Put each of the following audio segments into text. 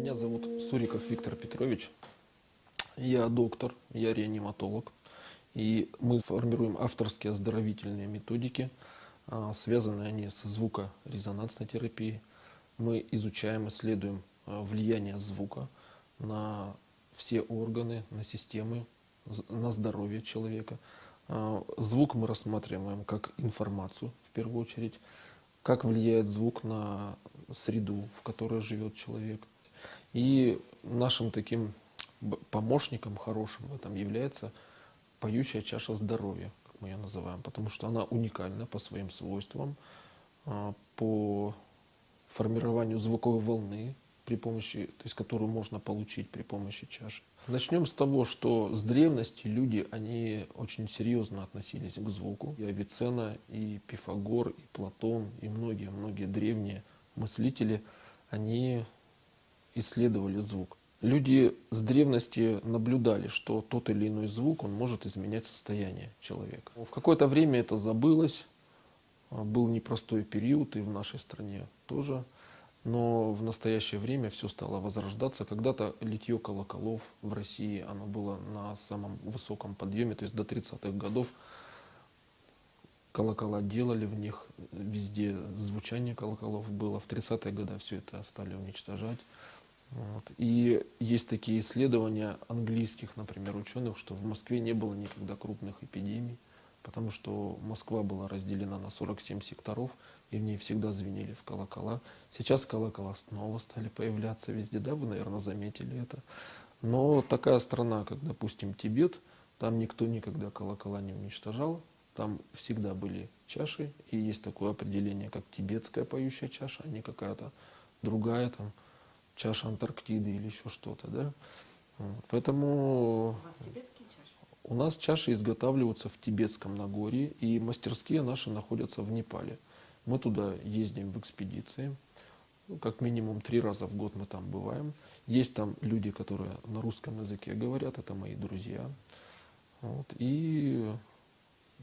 Меня зовут Суриков Виктор Петрович. Я доктор, я реаниматолог. И мы формируем авторские оздоровительные методики. Связаны они со звукорезонансной терапией. Мы изучаем, исследуем влияние звука на все органы, на системы, на здоровье человека. Звук мы рассматриваем как информацию, в первую очередь, как влияет звук на среду, в которой живет человек. И нашим таким помощником хорошим в этом является поющая чаша здоровья, как мы ее называем, потому что она уникальна по своим свойствам, по формированию звуковой волны, при помощи, то есть которую можно получить при помощи чаши. Начнем с того, что с древности люди, они очень серьезно относились к звуку. И Авиценна, и Пифагор, и Платон, и многие древние мыслители, они исследовали звук. Люди с древности наблюдали, что тот или иной звук, он может изменять состояние человека. В какое-то время это забылось, был непростой период и в нашей стране тоже. Но в настоящее время все стало возрождаться. Когда-то литье колоколов в России, оно было на самом высоком подъеме, то есть до 30-х годов колокола делали, в них везде звучание колоколов было. В 30-е годы все это стали уничтожать. Вот. И есть такие исследования английских, например, ученых, что в Москве не было никогда крупных эпидемий, потому что Москва была разделена на 47 секторов, и в ней всегда звенели в колокола. Сейчас колокола снова стали появляться везде, да, вы, наверное, заметили это. Но такая страна, как, допустим, Тибет, там никто никогда колокола не уничтожал, там всегда были чаши, и есть такое определение, как тибетская поющая чаша, а не какая-то другая, там, чаша Антарктиды или еще что-то, да. Вот. Поэтому У вас тибетские чаши? у нас чаши изготавливаются в Тибетском Нагорье, и мастерские наши находятся в Непале. Мы туда ездим в экспедиции, ну, как минимум 3 раза в год мы там бываем. Есть там люди, которые на русском языке говорят, это мои друзья. Вот. И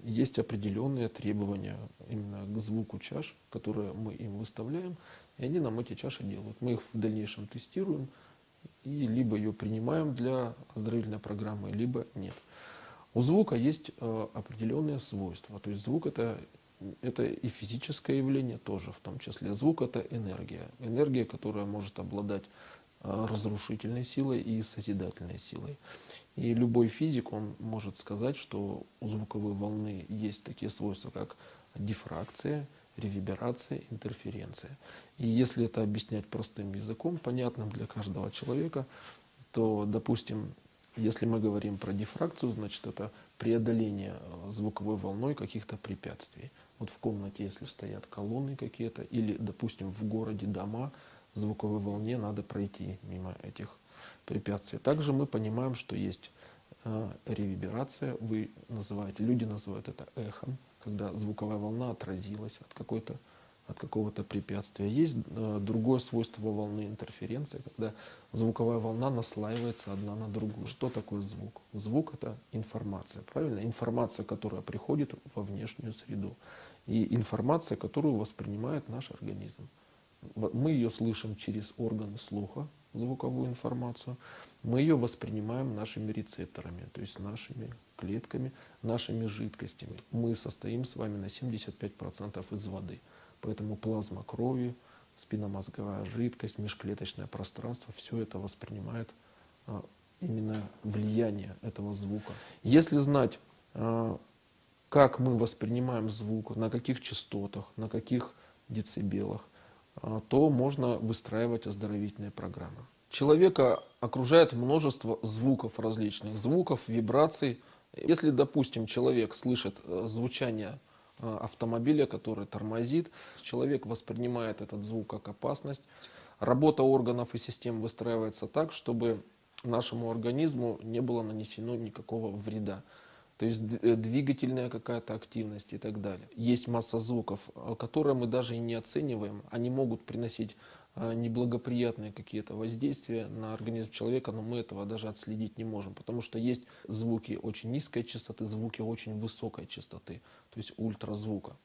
есть определенные требования именно к звуку чаш, которые мы им выставляем, и они нам эти чаши делают. Мы их в дальнейшем тестируем, и либо ее принимаем для оздоровительной программы, либо нет. У звука есть определенные свойства. То есть звук это и физическое явление тоже в том числе. Звук это энергия. Энергия, которая может обладать разрушительной силой и созидательной силой. И любой физик, он может сказать, что у звуковой волны есть такие свойства, как дифракция, реверберация, интерференция. И если это объяснять простым языком, понятным для каждого человека, то, допустим, если мы говорим про дифракцию, значит это преодоление звуковой волной каких-то препятствий. Вот в комнате, если стоят колонны какие-то, или, допустим, в городе дома, звуковой волне надо пройти мимо этих препятствий. Также мы понимаем, что есть реверберация, люди называют это эхом, когда звуковая волна отразилась от какого-то препятствия. Есть другое свойство волны интерференция, когда звуковая волна наслаивается одна на другую. Что такое звук? Звук это информация, правильно? Информация, которая приходит во внешнюю среду. И информация, которую воспринимает наш организм. Мы ее слышим через органы слуха, звуковую информацию. Мы ее воспринимаем нашими рецепторами, то есть нашими клетками, нашими жидкостями. Мы состоим с вами на 75% из воды. Поэтому плазма крови, спинномозговая жидкость, межклеточное пространство, все это воспринимает именно влияние этого звука. Если знать, как мы воспринимаем звук, на каких частотах, на каких децибелах, то можно выстраивать оздоровительные программы. Человека окружает множество звуков различных, звуков, вибраций. Если, допустим, человек слышит звучание автомобиля, который тормозит, человек воспринимает этот звук как опасность. Работа органов и систем выстраивается так, чтобы нашему организму не было нанесено никакого вреда. То есть двигательная какая-то активность и так далее. Есть масса звуков, которые мы даже и не оцениваем. Они могут приносить неблагоприятные какие-то воздействия на организм человека, но мы этого даже отследить не можем. Потому что есть звуки очень низкой частоты, звуки очень высокой частоты, то есть ультразвука.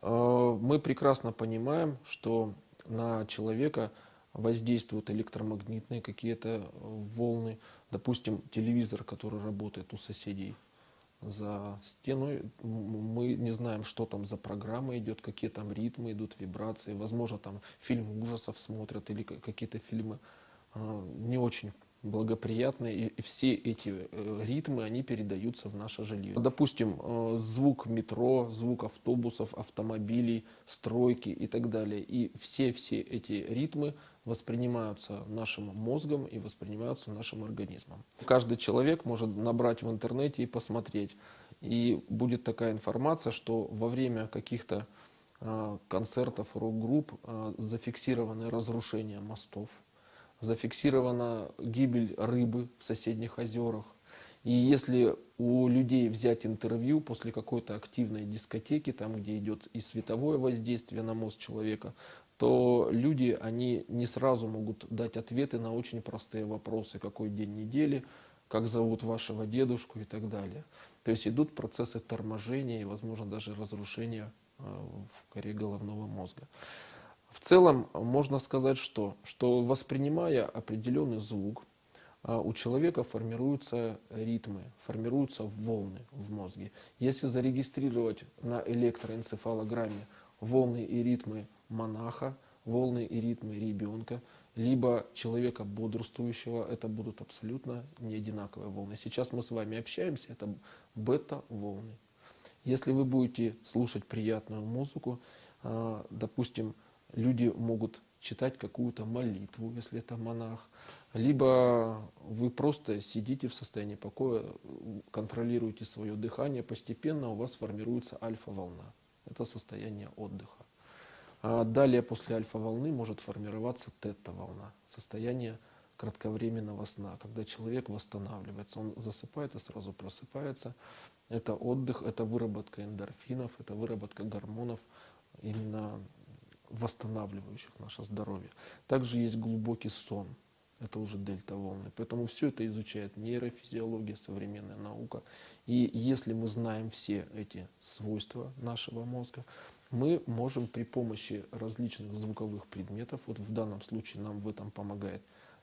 Мы прекрасно понимаем, что на человека воздействуют электромагнитные какие-то волны. Допустим, телевизор, который работает у соседей за стеной, мы не знаем, что там за программа идет, какие там ритмы идут, вибрации. Возможно, там фильм ужасов смотрят или какие-то фильмы не очень благоприятные, и все эти ритмы, они передаются в наше жилье. Допустим, звук метро, звук автобусов, автомобилей, стройки и так далее. И все эти ритмы воспринимаются нашим мозгом и воспринимаются нашим организмом. Каждый человек может набрать в интернете и посмотреть. И будет такая информация, что во время каких-то концертов рок-групп зафиксированы разрушения мостов, зафиксирована гибель рыбы в соседних озерах. И если у людей взять интервью после какой-то активной дискотеки, там, где идет и световое воздействие на мозг человека, то люди, они не сразу могут дать ответы на очень простые вопросы. Какой день недели, как зовут вашего дедушку и так далее. То есть идут процессы торможения и, возможно, даже разрушения в коре головного мозга. В целом можно сказать, что воспринимая определенный звук, у человека формируются ритмы, формируются волны в мозге. Если зарегистрировать на электроэнцефалограмме волны и ритмы монаха, волны и ритмы ребенка, либо человека бодрствующего, это будут абсолютно не одинаковые волны. Сейчас мы с вами общаемся, это бета-волны. Если вы будете слушать приятную музыку, допустим, люди могут читать какую-то молитву, если это монах, либо вы просто сидите в состоянии покоя, контролируете свое дыхание, постепенно у вас формируется альфа-волна. Это состояние отдыха. А далее после альфа-волны может формироваться тета-волна, состояние кратковременного сна, когда человек восстанавливается, он засыпает и сразу просыпается. Это отдых, это выработка эндорфинов, это выработка гормонов, именно восстанавливающих наше здоровье. Также есть глубокий сон, это уже дельта-волны. Поэтому все это изучает нейрофизиология, современная наука. И если мы знаем все эти свойства нашего мозга, мы можем при помощи различных звуковых предметов, вот в данном случае нам в этом помогает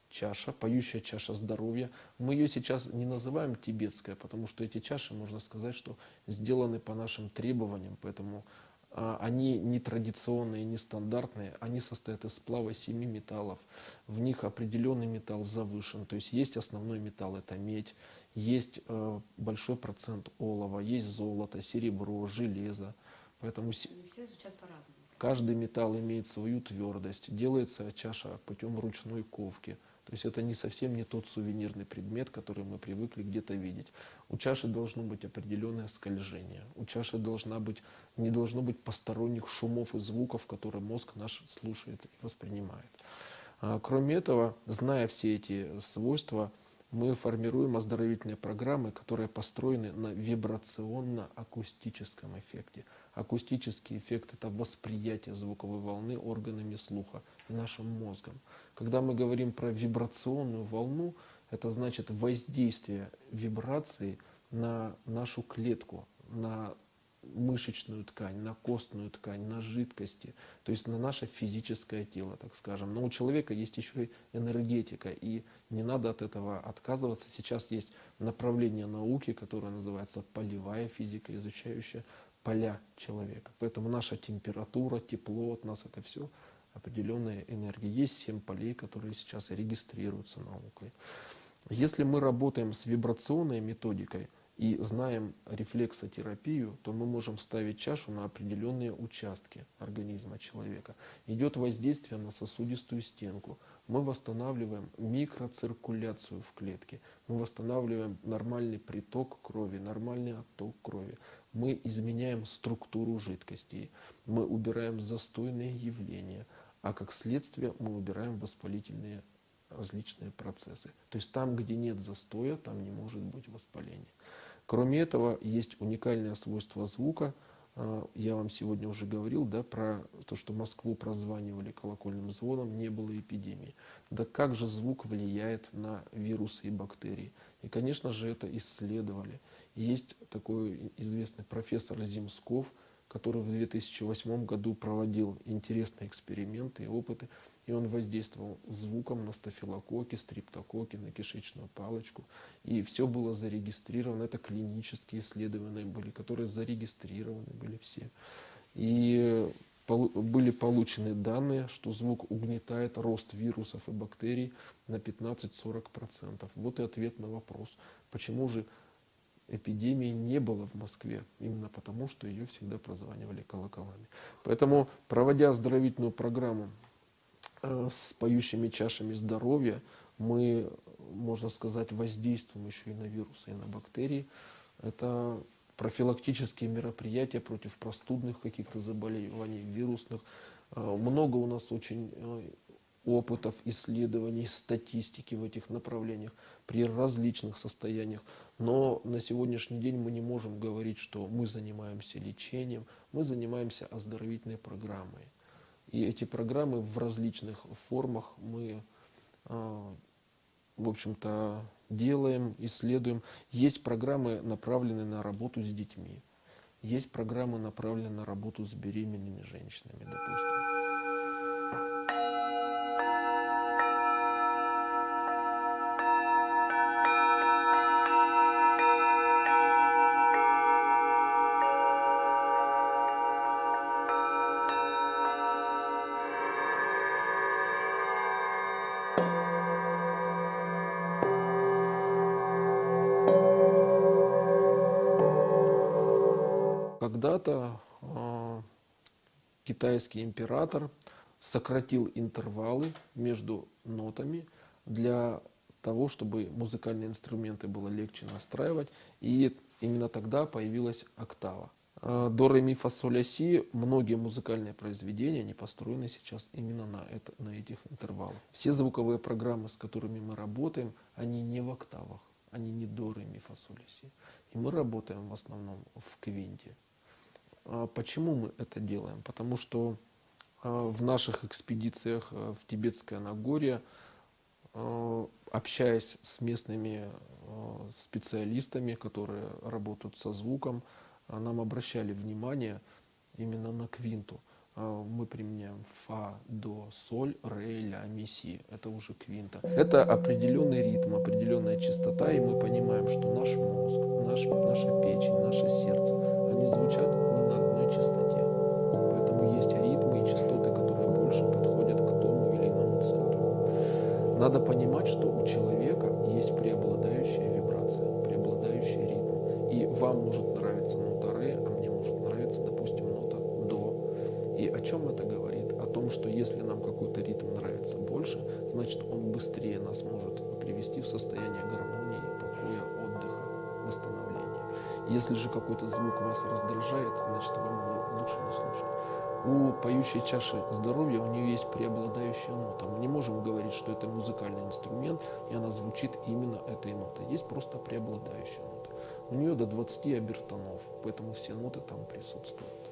чаша, поющая чаша здоровья. Мы ее сейчас не называем тибетская, потому что эти чаши, можно сказать, что сделаны по нашим требованиям, поэтому они не традиционные, не стандартные, они состоят из сплава 7 металлов. В них определенный металл завышен, то есть есть основной металл, это медь, есть большой процент олова, есть золото, серебро, железо. Поэтому Они все звучат по-разному. каждый металл имеет свою твердость. Делается чаша путем ручной ковки. То есть это не совсем не тот сувенирный предмет, который мы привыкли где-то видеть. У чаши должно быть определенное скольжение. У чаши не должно быть посторонних шумов и звуков, которые мозг наш слушает и воспринимает. Кроме этого, зная все эти свойства, мы формируем оздоровительные программы, которые построены на вибрационно-акустическом эффекте. Акустический эффект – это восприятие звуковой волны органами слуха и нашим мозгом. Когда мы говорим про вибрационную волну, это значит воздействие вибрации на нашу клетку, на мышечную ткань, на костную ткань, на жидкости, то есть на наше физическое тело, так скажем. Но у человека есть еще и энергетика, и не надо от этого отказываться. Сейчас есть направление науки, которое называется полевая физика, изучающая поля человека. Поэтому наша температура, тепло от нас — это все определенная энергия. Есть 7 полей, которые сейчас регистрируются наукой. Если мы работаем с вибрационной методикой и знаем рефлексотерапию, то мы можем ставить чашу на определенные участки организма человека. Идет воздействие на сосудистую стенку. Мы восстанавливаем микроциркуляцию в клетке. Мы восстанавливаем нормальный приток крови, нормальный отток крови. Мы изменяем структуру жидкостей. Мы убираем застойные явления. А как следствие мы убираем воспалительные различные процессы. То есть там, где нет застоя, там не может быть воспаления. Кроме этого, есть уникальное свойство звука. Я вам сегодня уже говорил, да, про то, что Москву прозванивали колокольным звоном, не было эпидемии. Да как же звук влияет на вирусы и бактерии? И, конечно же, это исследовали. Есть такой известный профессор Земсков, который в 2008 году проводил интересные эксперименты и опыты, и он воздействовал звуком на стафилококки, стриптококки, на кишечную палочку. И все было зарегистрировано. Это клинические исследования были, которые зарегистрированы были все. И были получены данные, что звук угнетает рост вирусов и бактерий на 15-40%. Вот и ответ на вопрос, почему же эпидемии не было в Москве. Именно потому, что ее всегда прозванивали колоколами. Поэтому, проводя оздоровительную программу с поющими чашами здоровья, мы, можно сказать, воздействуем еще и на вирусы, и на бактерии. Это профилактические мероприятия против простудных каких-то заболеваний, вирусных. Много у нас очень опытов, исследований, статистики в этих направлениях при различных состояниях. Но на сегодняшний день мы не можем говорить, что мы занимаемся лечением, мы занимаемся оздоровительной программой. И эти программы в различных формах мы, в общем-то, делаем, исследуем. Есть программы, направленные на работу с детьми. Есть программы, направленные на работу с беременными женщинами, допустим. Когда-то китайский император сократил интервалы между нотами для того, чтобы музыкальные инструменты было легче настраивать. И именно тогда появилась октава. До, ре, ми, фа, соль, ля, си, многие музыкальные произведения, они построены сейчас именно на этих интервалах. Все звуковые программы, с которыми мы работаем, они не в октавах, они не до, ре, ми, фа, соль, ля, си. И мы работаем в основном в квинте. Почему мы это делаем? Потому что в наших экспедициях в Тибетское Нагорье, общаясь с местными специалистами, которые работают со звуком, нам обращали внимание именно на квинту. Мы применяем фа, до, соль, ре, ля, ми, си. Это уже квинта. Это определенный ритм, определенная частота, и мы понимаем, что наш мозг, наша печень, наше сердце, они звучат не на одной частоте. Поэтому есть ритмы и частоты, которые больше подходят к тому или иному центру. Надо понимать, что у человека есть преобладающая вибрация, преобладающий ритм. И вам может нравиться нота ре, а мне может нравиться, допустим, нота до. И о чем это говорит? О том, что если нам какой-то ритм нравится больше, значит он быстрее нас может привести в состояние гармонии, покоя, отдыха, восстановления. Если же какой-то звук вас раздражает, значит вам его лучше не слушать. У поющей чаши здоровья у нее есть преобладающая нота. Мы не можем говорить, что это музыкальный инструмент, и она звучит именно этой нотой. Есть просто преобладающая нота. У нее до 20 обертонов, поэтому все ноты там присутствуют.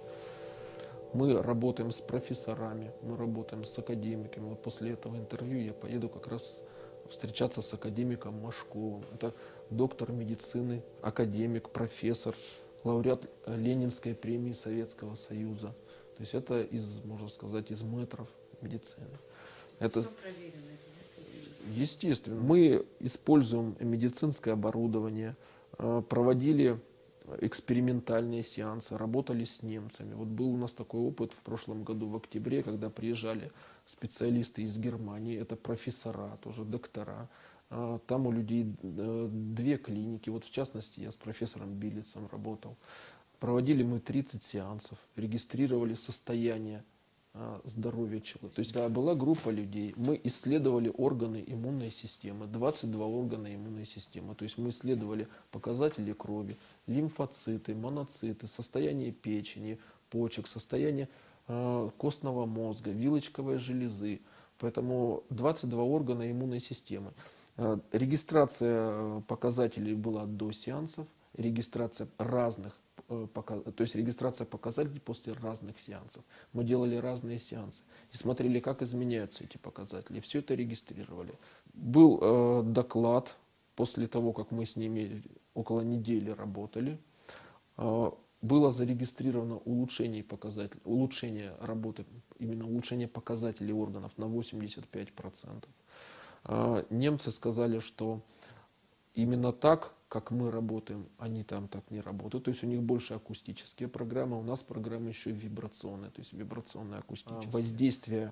Мы работаем с профессорами, мы работаем с академиками. Вот после этого интервью я поеду как раз встречаться с академиком Машковым. Это доктор медицины, академик, профессор, лауреат Ленинской премии Советского Союза. То есть это можно сказать, из мэтров медицины. Это все проверено, это действительно. Естественно. Мы используем медицинское оборудование, проводили экспериментальные сеансы, работали с немцами. Вот был у нас такой опыт в прошлом году, в октябре, когда приезжали специалисты из Германии, это профессора, тоже доктора. Там у людей 2 клиники. Вот в частности, я с профессором Билицем работал. Проводили мы 30 сеансов, регистрировали состояние здоровья человека. То есть да, была группа людей, мы исследовали органы иммунной системы, 22 органа иммунной системы. То есть мы исследовали показатели крови, лимфоциты, моноциты, состояние печени, почек, состояние костного мозга, вилочковой железы. Поэтому 22 органа иммунной системы. Регистрация показателей была до сеансов, регистрация разных, то есть регистрация показателей после разных сеансов. Мы делали разные сеансы и смотрели, как изменяются эти показатели. Все это регистрировали. Был доклад после того, как мы с ними около недели работали. было зарегистрировано улучшение работы, именно улучшение показателей органов на 85%. Немцы сказали, что именно так, как мы работаем, они там так не работают. То есть у них больше акустические программы, у нас программы еще вибрационные, то есть вибрационные акустические. Воздействие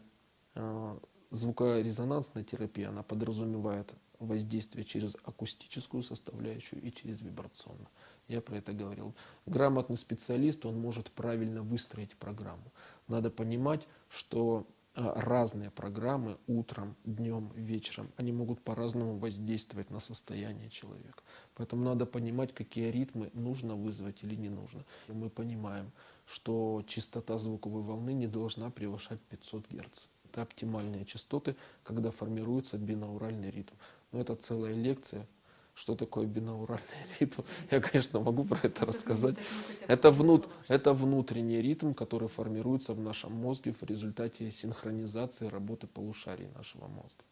звукорезонансной терапии, она подразумевает воздействие через акустическую составляющую и через вибрационную. Я про это говорил. Грамотный специалист, он может правильно выстроить программу. Надо понимать, что разные программы утром, днем, вечером, они могут по-разному воздействовать на состояние человека. Поэтому надо понимать, какие ритмы нужно вызвать или не нужно. И мы понимаем, что частота звуковой волны не должна превышать 500 Гц. Это оптимальные частоты, когда формируется бинауральный ритм. Но это целая лекция. Что такое бинауральный ритм? Я, конечно, могу про это рассказать. Это внутренний ритм, который формируется в нашем мозге в результате синхронизации работы полушарий нашего мозга.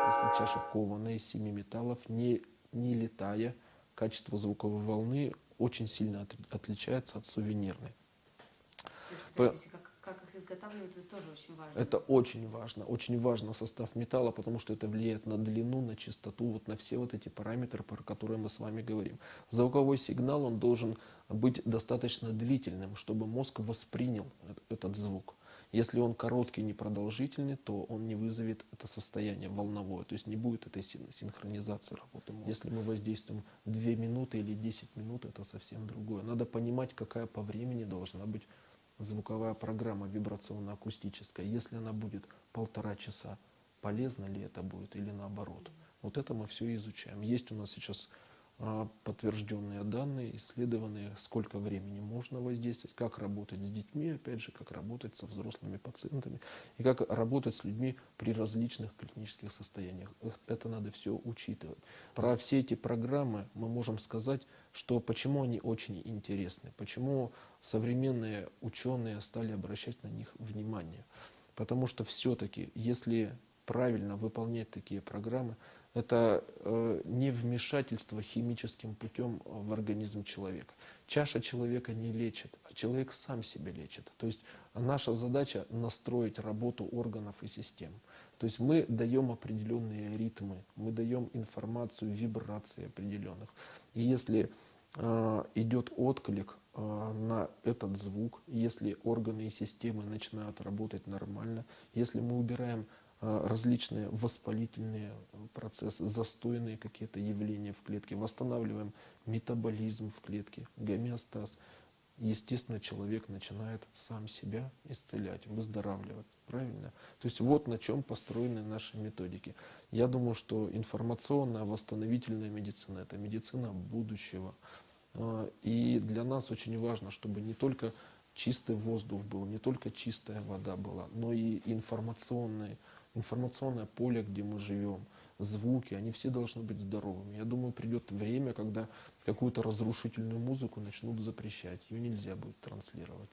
Если чаша кована из 7 металлов, не летая, качество звуковой волны очень сильно отличается от сувенирной. То есть, подождите, как их изготавливают, это тоже очень важно. Это очень важно. Очень важно состав металла, потому что это влияет на длину, на частоту, вот на все вот эти параметры, про которые мы с вами говорим. Звуковой сигнал, он должен быть достаточно длительным, чтобы мозг воспринял этот звук. Если он короткий, непродолжительный, то он не вызовет это состояние волновое, то есть не будет этой синхронизации работы мозга. Если мы воздействуем 2 минуты или 10 минут, это совсем другое. Надо понимать, какая по времени должна быть звуковая программа вибрационно-акустическая. Если она будет 1,5 часа, полезно ли это будет или наоборот? Вот это мы все изучаем. Есть у нас сейчас подтвержденные данные, исследованные, сколько времени можно воздействовать, как работать с детьми, опять же, как работать со взрослыми пациентами и как работать с людьми при различных клинических состояниях. Это надо все учитывать. Про все эти программы мы можем сказать, что почему они очень интересны, почему современные ученые стали обращать на них внимание. Потому что все-таки, если правильно выполнять такие программы, это не вмешательство химическим путем в организм человека. Чаша человека не лечит, а человек сам себя лечит. То есть наша задача настроить работу органов и систем. То есть мы даем определенные ритмы, мы даем информацию, вибрации определенных. И если идет отклик на этот звук, если органы и системы начинают работать нормально, если мы убираем различные воспалительные процессы, застойные какие-то явления в клетке, восстанавливаем метаболизм в клетке, гомеостаз, естественно, человек начинает сам себя исцелять, выздоравливать. Правильно? То есть вот на чем построены наши методики. Я думаю, что информационная восстановительная медицина – это медицина будущего. И для нас очень важно, чтобы не только чистый воздух был, не только чистая вода была, но и информационное поле, где мы живем, звуки, они все должны быть здоровыми. Я думаю, придет время, когда какую-то разрушительную музыку начнут запрещать, ее нельзя будет транслировать.